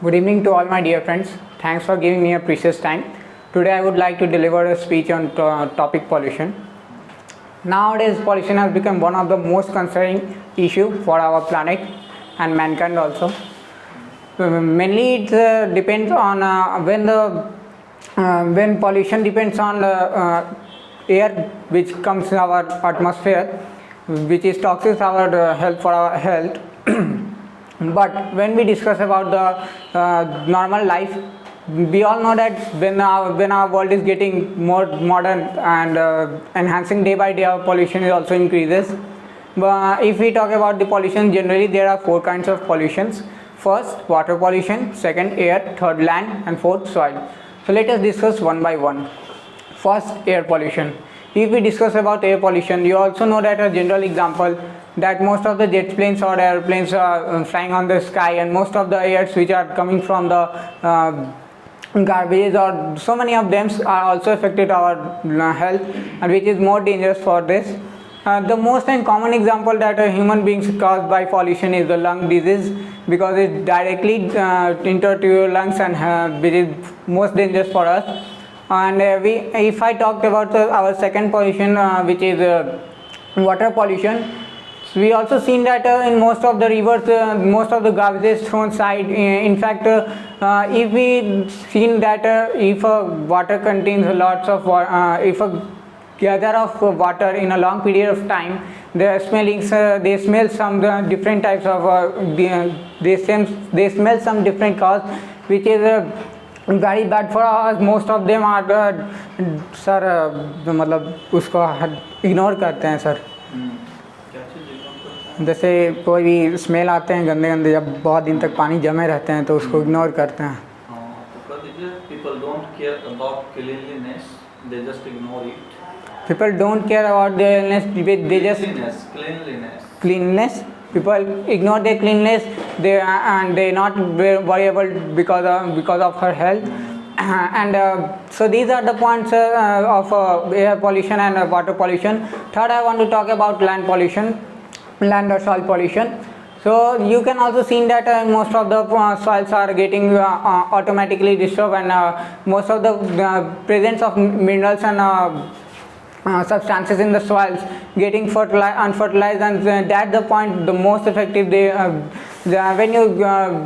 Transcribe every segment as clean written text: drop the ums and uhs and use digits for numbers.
Good evening to all my dear friends. Thanks for giving me a precious time. Today I would like to deliver a speech on topic pollution. Nowadays pollution has become one of the most concerning issue for our planet and mankind also. Mainly it depends on when pollution depends on the air which comes in our atmosphere, which is toxic our health for our health. But when we discuss about the normal life, we all know that when our world is getting more modern and enhancing day by day, our pollution is also increases. But if we talk about the pollution, generally there are four kinds of pollutions. First, water pollution; second, air; third, land; and fourth, soil. So let us discuss one by one. First, air pollution. If we discuss about air pollution, you also know that a general example that most of the jet planes or airplanes are flying on the sky, and most of the airs which are coming from the garbage or so many of them are also affected our health, and which is more dangerous for this. The most and common example that a human being is caused by pollution is the lung disease, because it directly enter to your lungs, and which is most dangerous for us. And if I talked about our second pollution, which is water pollution, we also seen that in most of the rivers, most of the garbage is thrown side. In fact, if we seen that if water contains lots of if a gather of water in a long period of time, they smell some different types of they smell some different cause, which is very bad for us. Most of them are sir मतलब उसको ignore करते हैं sir. जैसे कोई भी smell आते हैं गंदे गंदे, जब बहुत दिन तक पानी जमे रहते हैं तो उसको इग्नोर करते हैं. People don't care about cleanliness, they just ignore it. People don't care about their illness, they just cleanliness. People ignore their cleanliness, and they not worryable because of her health. And so these are the points of air pollution and water pollution. Third, I want to talk about land pollution, land or soil pollution. So you can also see that most of the soils are getting automatically disturbed, and most of the presence of minerals and substances in the soils getting unfertilized, and that's the point the most effective. When you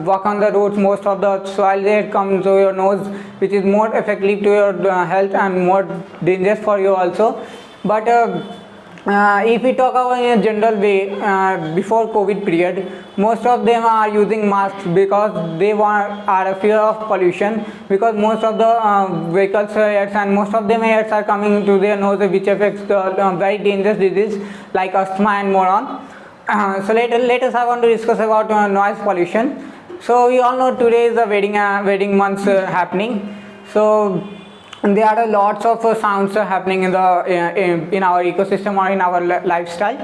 walk on the roads, most of the soil there comes to your nose, which is more effective to your health and more dangerous for you also. But if we talk about in a general way, before COVID period, most of them are using masks because they are a fear of pollution, because most of the vehicles airs and most of them airs are coming to their nose, which affects the very dangerous disease like asthma and more on. So later I want to discuss about noise pollution. So we all know today is the wedding months happening. So there are lots of sounds happening in our ecosystem or in our lifestyle.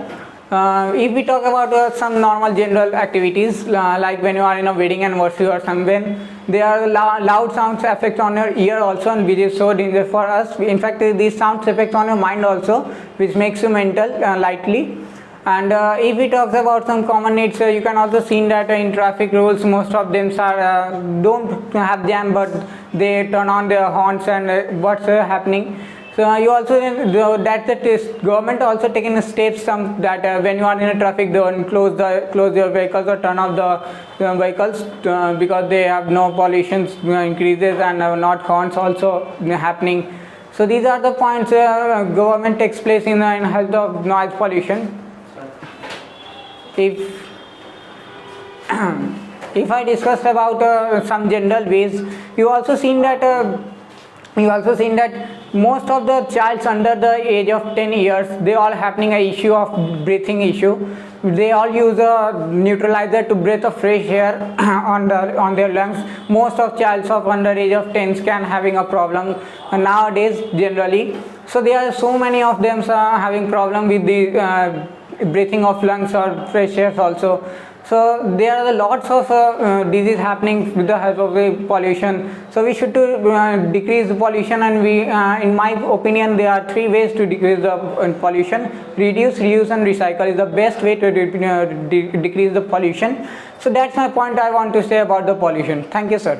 If we talk about some normal general activities, like when you are in a wedding anniversary or something, there are loud sounds affect on your ear also, and which is so dangerous for us. In fact, these sounds affect on your mind also, which makes you mental lightly. And if we talk about some common needs, you can also see that in traffic rules, most of them are don't have them, but they turn on their horns, and what's happening. So you also that the government also taking steps that when you are in a traffic, don't close your vehicles or turn off the vehicles because they have no pollution increases, and not horns also happening. So these are the points government takes place in health of noise pollution. If I discuss about some general ways, you also seen that most of the childs under the age of 10 years, they all having a issue of breathing issue. They all use a neutralizer to breathe a fresh air on their lungs. Most of childs of under age of 10 can having a problem nowadays generally. So there are so many of them having problem with the breathing of lungs or fresh air also. So there are lots of disease happening with the help of the pollution. So we should to decrease the pollution, and we, in my opinion, there are three ways to decrease the pollution. Reduce, reuse, and recycle is the best way to decrease the pollution. So that's my point I want to say about the pollution. Thank you, sir.